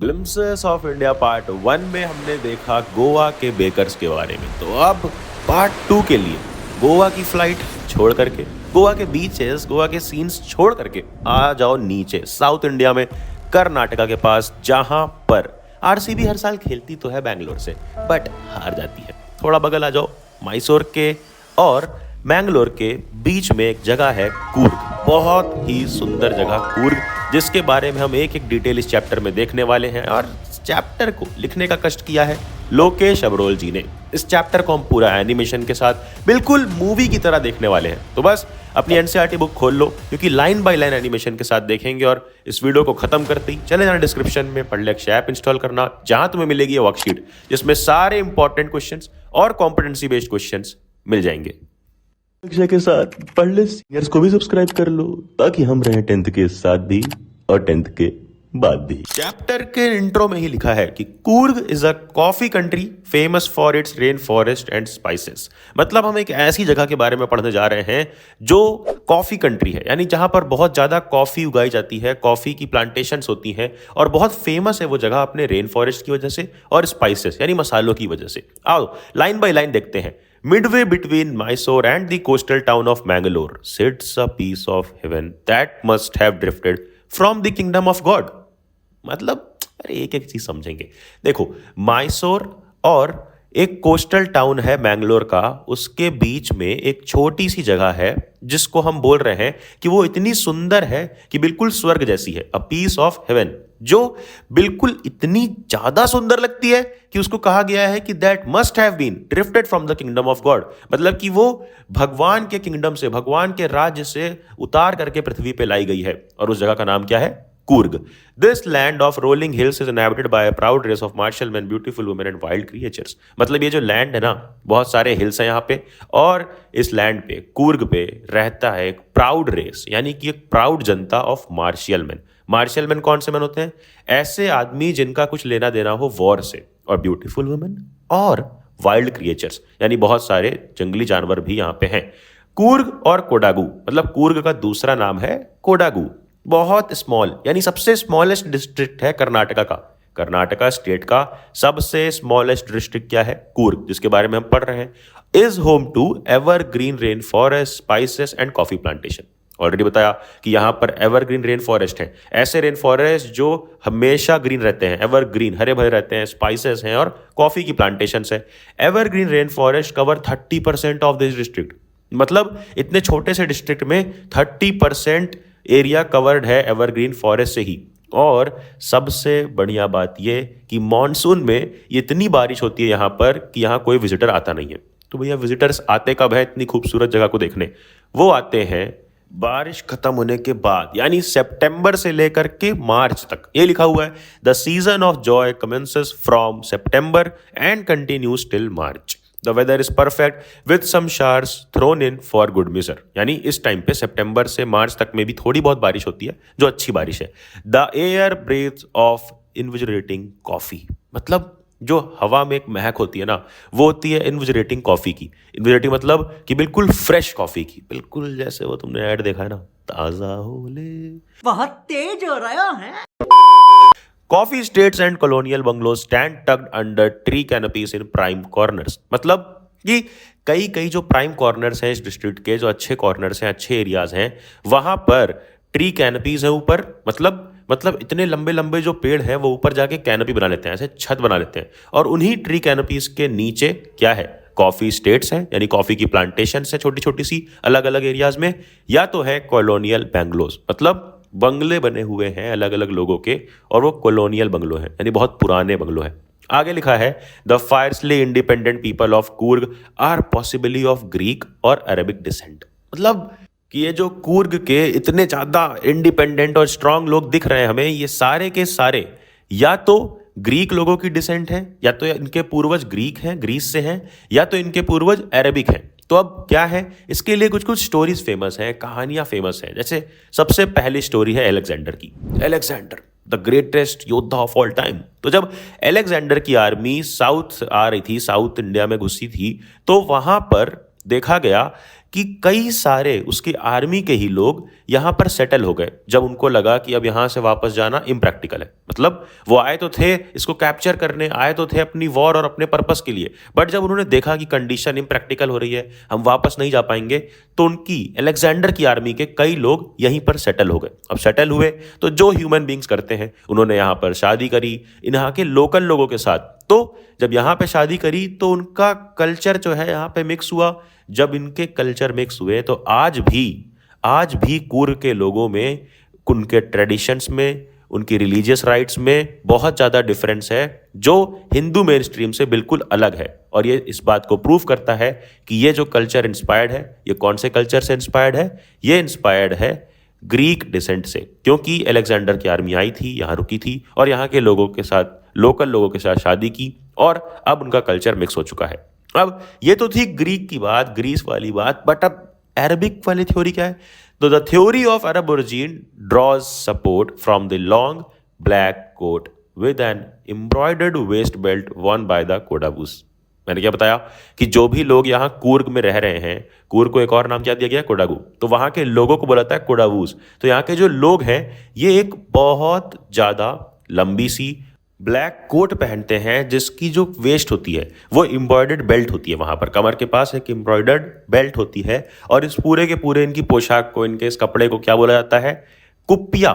Glimpses of India part 1 में हमने देखा गोवा के बेकर्स के बारे में। तो अब पार्ट 2 के लिए गोवा की फ्लाइट छोड़ करके, गोवा के बीचेस, गोवा के सीन्स छोड़ करके आ जाओ नीचे साउथ इंडिया में, कर्नाटका के पास, जहां पर आरसीबी हर साल खेलती तो है बैंगलोर से, बट हार जाती है। थोड़ा बगल आ जाओ, मैसूर के और मैंगलोर के बीच में एक जगह है कूर्ग, बहुत ही सुंदर जगह कूर्ग, जिसके बारे में हम एक एक डिटेल इस चैप्टर में देखने वाले हैं। और चैप्टर को लिखने का कष्ट किया है लोकेश अब्रोल जी ने। इस चैप्टर को हम पूरा एनिमेशन के साथ बिल्कुल मूवी की तरह देखने वाले हैं। तो बस अपनी एनसीईआरटी बुक खोल लो, क्योंकि लाइन बाय लाइन एनिमेशन के साथ देखेंगे। और इस वीडियो को खत्म करते ही चले जाना डिस्क्रिप्शन में, पढ़लेक्स ऐप इंस्टॉल करना, जहां तुम्हें मिलेगी ये वर्कशीट, जिसमें सारे इंपॉर्टेंट क्वेश्चंस और कॉम्पिटेंसी बेस्ड क्वेश्चंस मिल जाएंगे। परीक्षा के साथ पढ़लेक्स सीनियर्स को भी सब्सक्राइब कर लो, ताकि हम रहें 10th के साथ भी और 10th के बाद भी। चैप्टर के इंट्रो में ही लिखा है कि Coorg is a coffee country famous for its rain forest and spices. मतलब हम एक ऐसी जगह के बारे में पढ़ने जा रहे हैं जो कॉफी कंट्री है, यानी जहां पर बहुत ज्यादा कॉफी उगाई जाती है, कॉफी की प्लांटेशंस होती हैं, और बहुत फेमस है वो जगह अपने रेन फॉरेस्ट की वजह से और स्पाइसेस यानी मसालों की वजह से। आओ लाइन बाय लाइन देखते हैं। Midway between Mysore and the coastal town of Mangalore sits a piece of heaven that must have drifted from the kingdom of God। मतलब अरे एक एक चीज समझेंगे। देखो, मैसूर और एक कोस्टल टाउन है मैंगलोर का, उसके बीच में एक छोटी सी जगह है जिसको हम बोल रहे हैं कि वो इतनी सुंदर है कि बिल्कुल स्वर्ग जैसी है, अ पीस ऑफ हेवन, जो बिल्कुल इतनी ज्यादा सुंदर लगती है कि उसको कहा गया है कि that must have been drifted from the kingdom of God. मतलब कि वो भगवान के किंगडम से, भगवान के राज्य से उतार करके पृथ्वी पे लाई गई है। और उस जगह का नाम क्या है? Coorg. This land of rolling hills is inhabited by a proud race of martial man, beautiful women and wild creatures. मतलब ये जो लैंड है ना, बहुत सारे हिल्स हैं यहाँ पे, और इस लैंड पे, कूर्ग पे, रहता है एक प्राउड रेस, यानी कि एक proud Janata of martial man. Martial man कौन से मैन होते हैं? ऐसे आदमी जिनका कुछ लेना देना हो वॉर से, और ब्यूटीफुल वुमेन और वाइल्ड क्रिएचर्स, यानी बहुत सारे जंगली जानवर भी यहाँ पे हैं। कूर्ग और कोडागू, मतलब कूर्ग का दूसरा नाम है कोडागू, बहुत स्मॉल, यानी सबसे स्मॉलेस्ट डिस्ट्रिक्ट है कर्नाटका का। कर्नाटका स्टेट का सबसे स्मॉलेस्ट डिस्ट्रिक्ट क्या है? कूर्ग, जिसके बारे में हम पढ़ रहे हैं। Is home to evergreen rain forest, spices and coffee plantation. Already बताया कि यहां पर एवरग्रीन रेन फॉरेस्ट है, ऐसे रेन फॉरेस्ट जो हमेशा ग्रीन रहते हैं, एवरग्रीन, हरे भरे रहते हैं, स्पाइसेस हैं और कॉफी की प्लांटेशंस है। Evergreen rain forest cover 30% of this district. मतलब इतने छोटे से डिस्ट्रिक्ट में 30% एरिया कवर्ड है एवरग्रीन फॉरेस्ट से ही। और सबसे बढ़िया बात यह कि मॉनसून में इतनी बारिश होती है यहाँ पर कि यहाँ कोई विजिटर आता नहीं है। तो भैया विजिटर्स आते कब है इतनी खूबसूरत जगह को देखने? वो आते हैं बारिश खत्म होने के बाद, यानी सितंबर से लेकर के मार्च तक। ये लिखा हुआ है, the season of joy commences from September and continues till March. The weather is perfect with some showers thrown in for good measure. यानी इस टाइम पे सितंबर से मार्च तक में भी थोड़ी बहुत बारिश होती है, जो अच्छी बारिश है। The air breathes of invigorating coffee. मतलब जो हवा में एक महक होती है ना, वो होती है इन्विजरेटिंग कॉफी की। इन्विजरेटिंग मतलब कि बिल्कुल फ्रेश कॉफी की, बिल्कुल जैसे वो तुमने ऐड देखा है ना, ताजा हो ले, बहुत तेज हो रहा है। Coffee estates and colonial bungalow stand tucked under tree canopies in prime corners. मतलब कि कई कई जो प्राइम कॉर्नर्स हैं इस डिस्ट्रिक्ट के, जो अच्छे कॉर्नर्स हैं, अच्छे एरियाज हैं, वहां पर ट्री कैनपीज है ऊपर। मतलब इतने लंबे लंबे जो पेड़ हैं वो ऊपर जाके कैनपी बना लेते हैं, ऐसे छत बना लेते हैं। और उन्हीं ट्री कैनपीज के नीचे क्या है? कॉफी स्टेट्स हैं, यानी कॉफी की प्लांटेशन है छोटी छोटी सी अलग अलग एरियाज में, या तो है कॉलोनियल बैंगलोज, मतलब बंगले बने हुए हैं अलग अलग लोगों के, और वो कॉलोनियल बंगलो हैं, यानी बहुत पुराने बंगलो हैं। आगे लिखा है, the fiercely independent people of Coorg are possibly of Greek और अरेबिक डिसेंट। मतलब कि ये जो कूर्ग के इतने ज्यादा इंडिपेंडेंट और स्ट्रांग लोग दिख रहे हैं हमें, ये सारे के सारे या तो ग्रीक लोगों की डिसेंट है, या तो इनके पूर्वज ग्रीक हैं, ग्रीस से हैं, या तो इनके पूर्वज अरेबिक हैं। तो अब क्या है, इसके लिए कुछ कुछ स्टोरीज फेमस हैं, कहानियां फेमस हैं। जैसे सबसे पहली स्टोरी है अलेक्जेंडर की। अलेक्जेंडर द ग्रेटेस्ट योद्धा ऑफ ऑल टाइम। तो जब अलेक्जेंडर की आर्मी साउथ आ रही थी, साउथ इंडिया में घुसी थी, तो वहां पर देखा गया कि कई सारे उसकी आर्मी के ही लोग यहाँ पर सेटल हो गए जब उनको लगा कि अब यहाँ से वापस जाना इम्प्रैक्टिकल है। मतलब वो आए तो थे इसको कैप्चर करने, आए तो थे अपनी वॉर और अपने पर्पस के लिए, बट जब उन्होंने देखा कि कंडीशन इम्प्रैक्टिकल हो रही है, हम वापस नहीं जा पाएंगे, तो उनकी अलेक्जेंडर की आर्मी के कई लोग यहीं पर सेटल हो गए। अब सेटल हुए तो जो ह्यूमन बींग्स करते हैं, उन्होंने यहाँ पर शादी करी यहाँ के लोकल लोगों के साथ। तो जब यहाँ पे शादी करी तो उनका कल्चर जो है यहाँ पे मिक्स हुआ। जब इनके कल्चर मिक्स हुए तो आज भी कूर्ग के लोगों में, उनके ट्रेडिशंस में, उनकी रिलीजियस राइट्स में बहुत ज़्यादा डिफरेंस है जो हिंदू मेन स्ट्रीम से बिल्कुल अलग है। और ये इस बात को प्रूव करता है कि ये जो कल्चर इंस्पायर्ड है, ये कौन से कल्चर से इंस्पायर्ड है? ये इंस्पायर्ड है ग्रीक डिसेंट से, क्योंकि अलेक्जेंडर की आर्मी आई थी, यहाँ रुकी थी और यहाँ के लोगों के साथ, लोकल लोगों के साथ शादी की और अब उनका कल्चर मिक्स हो चुका है। अब ये तो थी ग्रीक की बात, ग्रीस वाली बात, बट अब अरबिक वाली थ्योरी क्या है? तो the theory of Arab origin draws support from the long black coat with an embroidered waist belt worn by the Kodagus. मैंने क्या बताया कि जो भी लोग यहाँ कूर्ग में रह रहे हैं, कूर्ग को एक और नाम क्या दिया गया? कोडागू। तो वहाँ के लोगों को बोला जाता है कोडावूस। तो यहाँ के जो लोग हैं ये एक बहुत ज़्यादा लंबी सी ब्लैक कोट पहनते हैं जिसकी जो वेस्ट होती है वो एम्ब्रॉयडर्ड बेल्ट होती है। वहाँ पर कमर के पास एक एम्ब्रॉयडर्ड बेल्ट होती है और इस पूरे के पूरे इनकी पोशाक को, इनके इस कपड़े को क्या बोला जाता है? कुप्पिया।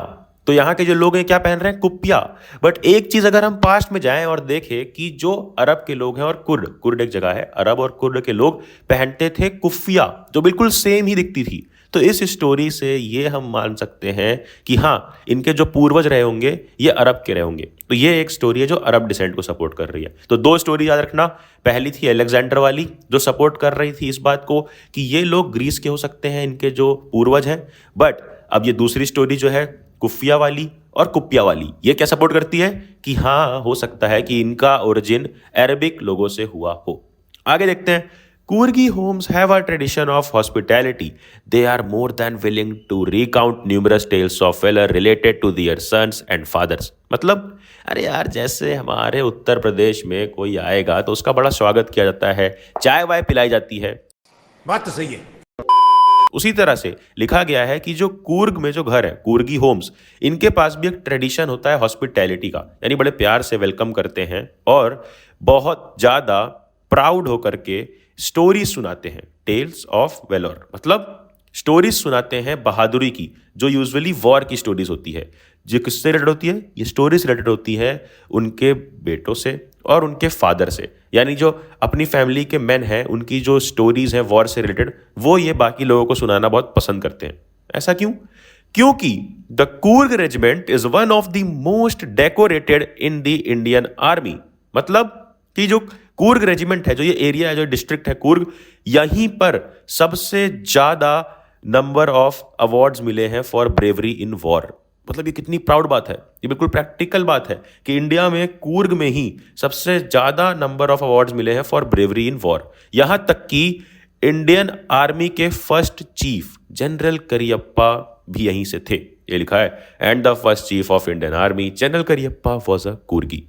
तो यहाँ के जो लोग हैं क्या पहन रहे हैं? कुप्पिया। बट एक चीज अगर हम पास्ट में जाएं और देखें कि जो अरब के लोग हैं और कुर्ड एक जगह है, अरब और कुर्ड के लोग पहनते थे कुफ्फिया जो बिल्कुल सेम ही दिखती थी। तो इस स्टोरी से ये हम मान सकते हैं कि हाँ, इनके जो पूर्वज रहे होंगे ये अरब के रहे होंगे। तो ये एक स्टोरी है जो अरब डिसेंट को सपोर्ट कर रही है। तो दो स्टोरी याद रखना, पहली थी अलेक्जेंडर वाली जो सपोर्ट कर रही थी इस बात को कि ये लोग ग्रीस के हो सकते हैं, इनके जो पूर्वज हैं। बट अब ये दूसरी स्टोरी जो है कुफ्फिया वाली और कुप्पिया वाली, ये क्या सपोर्ट करती है कि हाँ, हो सकता है कि इनका ओरिजिन अरबिक लोगों से हुआ हो। आगे देखते हैं। Kurgi homes have a tradition of hospitality. They are more than willing to recount numerous tales of valor related to their sons and fathers. मतलब अरे यार, जैसे हमारे उत्तर प्रदेश में कोई आएगा तो उसका बड़ा स्वागत किया जाता है, चाय वाय पिलाई जाती है। बात तो सही है। उसी तरह से लिखा गया है कि जो कूर्ग में जो घर है, कूर्गी होम्स, इनके पास भी एक ट्रेडिशन होता है हॉस्पिटैलिटी का, यानी बड़े प्यार से वेलकम करते हैं और बहुत ज़्यादा प्राउड होकर के स्टोरीज सुनाते हैं। टेल्स ऑफ वेलोर मतलब स्टोरीज सुनाते हैं बहादुरी की, जो यूजुअली वॉर की स्टोरीज होती है। जो किससे रिलेटेड होती है? ये स्टोरीज रिलेटेड होती है उनके बेटों से और उनके फादर से, यानी जो अपनी फैमिली के मेन हैं उनकी जो स्टोरीज हैं वॉर से रिलेटेड, वो ये बाकी लोगों को सुनाना बहुत पसंद करते हैं। ऐसा क्यों? क्योंकि the Coorg regiment is one of the most decorated in the Indian army. मतलब कि जो कूर्ग रेजिमेंट है, जो ये एरिया है, जो डिस्ट्रिक्ट है कूर्ग, यहीं पर सबसे ज्यादा नंबर ऑफ अवार्ड्स मिले हैं फॉर ब्रेवरी इन वॉर। मतलब ये कितनी प्राउड बात है, ये बिल्कुल प्रैक्टिकल बात है कि इंडिया में कूर्ग में ही सबसे ज्यादा नंबर ऑफ अवार्ड्स मिले हैं फॉर ब्रेवरी इन वॉर। यहां तक कि इंडियन आर्मी के फर्स्ट चीफ जनरल करियप्पा भी यहीं से थे। ये लिखा है, and the first chief of Indian army general Cariappa was a Coorgi.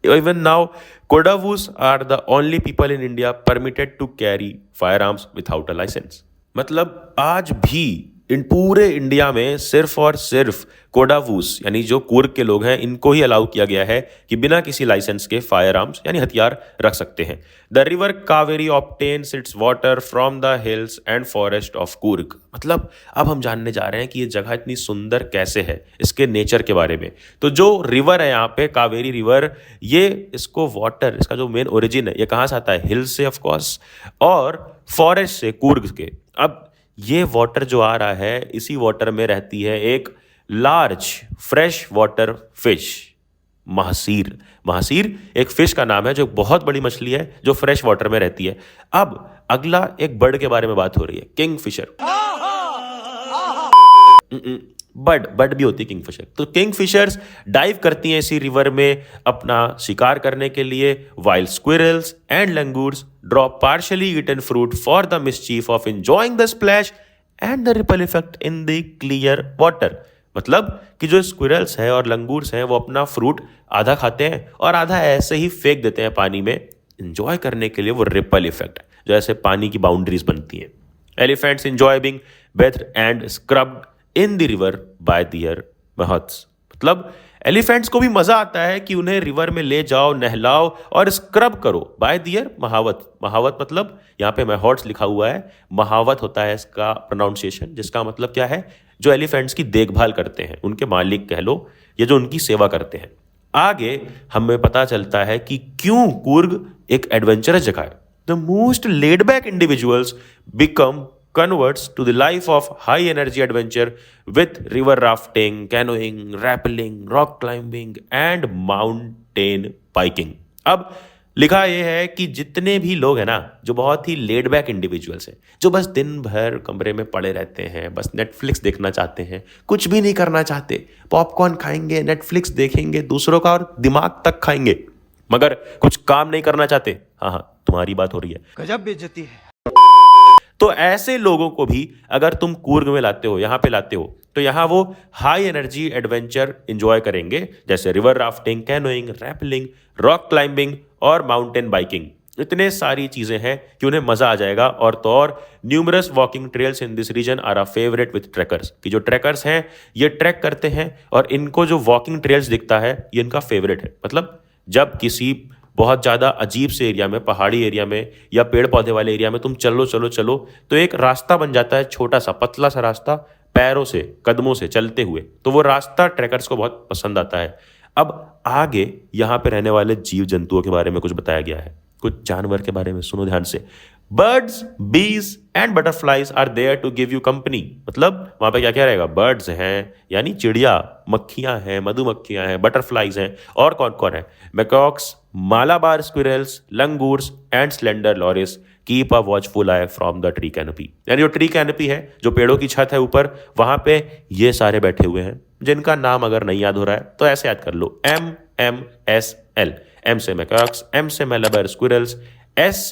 Even now, Kodavus are the only people in India permitted to carry firearms without a license. मतलब आज भी इन पूरे इंडिया में सिर्फ और सिर्फ कोडावूस यानी जो कूर्ग के लोग हैं इनको ही अलाउ किया गया है कि बिना किसी लाइसेंस के फायर आर्म्स यानी हथियार रख सकते हैं। The river Kaveri obtains it's water from the hills and forest of Coorg. मतलब अब हम जानने जा रहे हैं कि ये जगह इतनी सुंदर कैसे है, इसके नेचर के बारे में। तो जो रिवर है यहाँ पे, कावेरी रिवर, ये इसको वाटर, इसका जो मेन ओरिजिन है ये कहाँ से आता है? हिल से ऑफकोर्स, और फॉरेस्ट से, कूर्ग के। अब ये वाटर जो आ रहा है, इसी वाटर में रहती है एक large fresh water fish, mahseer. Mahseer एक फिश का नाम है जो बहुत बड़ी मछली है जो फ्रेश वाटर में रहती है। अब अगला एक बर्ड के बारे में बात हो रही है, किंग फिशर। बर्ड भी होती है किंग फिशर। तो किंग फिशर्स डाइव करती हैं इसी रिवर में अपना शिकार करने के लिए, wild squirrels and langurs draw partially eaten fruit for the mischief of enjoying the splash and the ripple effect in the clear water. मतलब कि जो स्क्विरल्स हैं और लंगूर्स हैं वो अपना फ्रूट आधा खाते हैं और आधा ऐसे ही फेंक देते हैं पानी में, एंजॉय करने के लिए वो रिपल इफेक्ट। जैसे पानी की बाउंड्रीज बनती हैं। Elephants enjoy being bathed and scrubbed in the river by their mahouts. मतलब एलिफेंट्स को भी मजा आता है कि उन्हें रिवर में ले जाओ, नहलाओ और स्क्रब करो बाय दियर महावत। महावत मतलब यहाँ पे महॉट्स लिखा हुआ है, महावत होता है इसका प्रोनाउंसिएशन, जिसका मतलब क्या है, जो एलिफेंट्स की देखभाल करते हैं, उनके मालिक कह लो, ये जो उनकी सेवा करते हैं। आगे हमें पता चलता है कि क्यों कूर्ग एक एडवेंचरस जगह है। The most laid back individuals become converts to the life of high energy adventure with river rafting, canoeing, rappelling, rock climbing and mountain biking। अब लिखा यह है कि जितने भी लोग हैं ना, जो बहुत ही लेड बैक इंडिविजुअल्स हैं, जो बस दिन भर कमरे में पड़े रहते हैं, बस नेटफ्लिक्स देखना चाहते हैं, कुछ भी नहीं करना चाहते, पॉपकॉर्न खाएंगे, नेटफ्लिक्स देखेंगे, दूसरों का और दिमाग तक खाएंगे, मगर कुछ काम नहीं करना चाहते। हाँ, तुम्हारी बात हो रही है। गजब बेइज्जती है। तो ऐसे लोगों को भी अगर तुम कूर्ग में लाते हो, यहां पे लाते हो, तो यहां वो हाई एनर्जी एडवेंचर एंजॉय करेंगे, जैसे river rafting, canoeing, rappelling, rock climbing और माउंटेन बाइकिंग। इतने सारी चीजें हैं कि उन्हें मजा आ जाएगा। और तो और numerous walking trails in this region are a favourite with trekkers, कि जो ट्रैकर्स हैं ये ट्रैक करते हैं और इनको जो वॉकिंग ट्रेल्स दिखता है ये इनका फेवरेट है। मतलब जब किसी बहुत ज़्यादा अजीब से एरिया में, पहाड़ी एरिया में या पेड़ पौधे वाले एरिया में तुम चलो चलो चलो, तो एक रास्ता बन जाता है, छोटा सा पतला सा रास्ता, पैरों से, कदमों से चलते हुए, तो वो रास्ता ट्रैकर्स को बहुत पसंद आता है। अब आगे यहाँ पे रहने वाले जीव जंतुओं के बारे में कुछ बताया गया है, कुछ जानवर के बारे में सुनो ध्यान से। Birds, bees and butterflies are there to give you company. मतलब वहां पे क्या क्या रहेगा, बर्ड्स हैं यानी चिड़िया, मक्खियां हैं, मधुमक्खियां हैं, बटरफ्लाइज हैं, और कौन कौन है, macaques, Malabar squirrels, langurs and slender loris keep a watchful eye from the tree canopy. यानी जो ट्री कैनोपी है, जो पेड़ों की छत है ऊपर, वहां पे ये सारे बैठे हुए हैं, जिनका नाम अगर नहीं याद हो रहा है तो ऐसे याद कर लो, MMSL। एम से मैकॉक्स, एम से मालाबार स्क्विरल्स, एस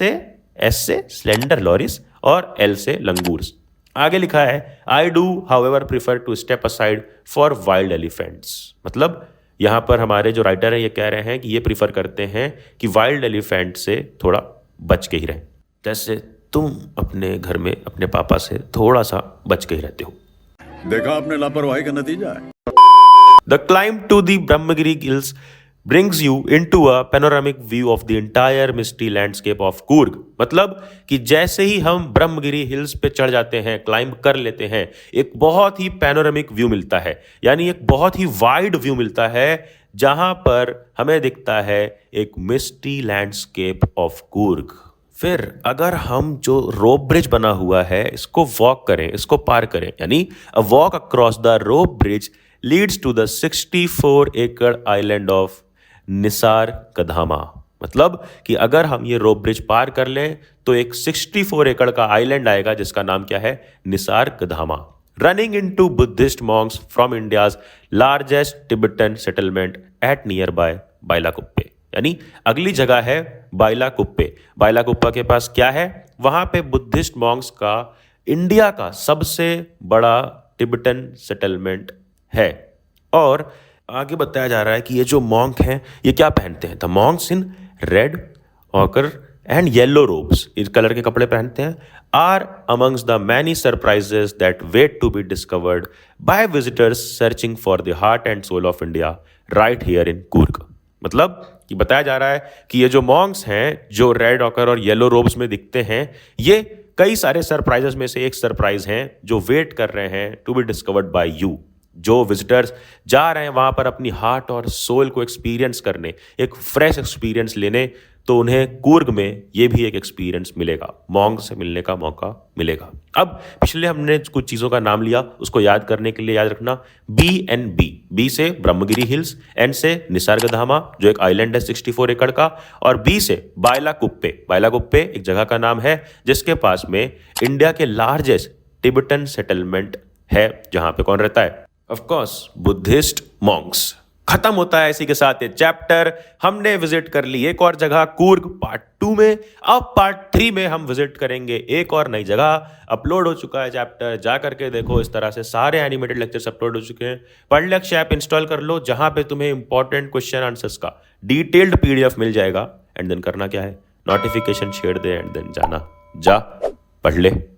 से स्लेंडर लॉरिस और एल से लंगूर्स। आगे लिखा है I do however prefer to step aside for wild elephants. मतलब यहां पर हमारे जो राइटर है ये कह रहे हैं कि ये प्रिफर करते हैं कि वाइल्ड एलिफेंट से थोड़ा बच के ही रहें, जैसे तुम अपने घर में अपने पापा से थोड़ा सा बच के ही रहते हो। देखा आपने लापरवाही का नतीजा है। The climb to the Brahmagiri hills brings you into a panoramic view of the entire misty landscape of Coorg। मतलब कि जैसे ही हम ब्रह्मगिरी हिल्स पे चढ़ जाते हैं, क्लाइंब कर लेते हैं, एक बहुत ही पैनोरामिक व्यू मिलता है, यानी एक बहुत ही वाइड व्यू मिलता है, जहां पर हमें दिखता है एक मिस्टी लैंडस्केप ऑफ कूर्ग। फिर अगर हम जो रोप ब्रिज बना हुआ है इसको वॉक करें, इसको पार करें, यानी a walk across the rope bridge leads to the 64 acre island of Nisar कधामा। मतलब कि अगर हम ये रोप ब्रिज पार कर लें तो एक 64 एकड़ का आइलैंड आएगा जिसका नाम क्या है, Nisargadhama. Running into Buddhist monks from India's largest Tibetan settlement at nearby Bylakuppe. यानी अगली जगह है बाइलाकुप्पे। बाइलाकुप्पा के पास क्या है, वहां पे बुद्धिस्ट मॉन्क्स का इंडिया का सबसे बड़ा टिबेटन सेटलमेंट है। और आगे बताया जा रहा है कि ये जो मॉन्क हैं ये क्या पहनते हैं, the monks in red ochre and yellow robes, इस कलर के कपड़े पहनते हैं, are amongst the many surprises that wait to be discovered by visitors searching for the heart and soul of India right here in Coorg. मतलब कि बताया जा रहा है कि ये जो मॉन्क्स हैं जो रेड ऑकर और येलो रोब्स में दिखते हैं, ये कई सारे सरप्राइजेस में से एक सरप्राइज हैं जो वेट कर रहे हैं to be discovered by you. जो विजिटर्स जा रहे हैं वहां पर अपनी हार्ट और सोल को एक्सपीरियंस करने, एक फ्रेश एक्सपीरियंस लेने, तो उन्हें कूर्ग में ये भी एक एक्सपीरियंस मिलेगा, मॉन्क से मिलने का मौका मिलेगा। अब पिछले हमने कुछ चीज़ों का नाम लिया, उसको याद करने के लिए याद रखना BNB। बी से ब्रह्मगिरी हिल्स, एन से निसर्गधामा जो एक आइलैंड है 64 एकड़ का, और बी से बाइलाकुप्पे। बाइलाकुप्पे एक जगह का नाम है जिसके पास में इंडिया के लार्जेस्ट टिबेटन सेटलमेंट है, जहां पे कौन रहता है, ऑफ कोर्स बुद्धिस्ट मॉन्क्स। खत्म होता है इसी के साथ ये चैप्टर। हमने विजिट कर ली एक और जगह कूर्ग पार्ट 2 में। अब पार्ट 3 में हम विजिट करेंगे एक और नई जगह। अपलोड हो चुका है चैप्टर, जा करके देखो। इस तरह से सारे एनिमेटेड लेक्चर्स अपलोड हो चुके हैं। पढ़लेक्स ऐप इंस्टॉल कर लो, जहां पे तुम्हें इंपॉर्टेंट क्वेश्चन आंसर्स का डिटेल्ड PDF मिल जाएगा। एंड देन करना क्या है, नोटिफिकेशन छेड़ दे एंड देन जाना जा पढ़ ले।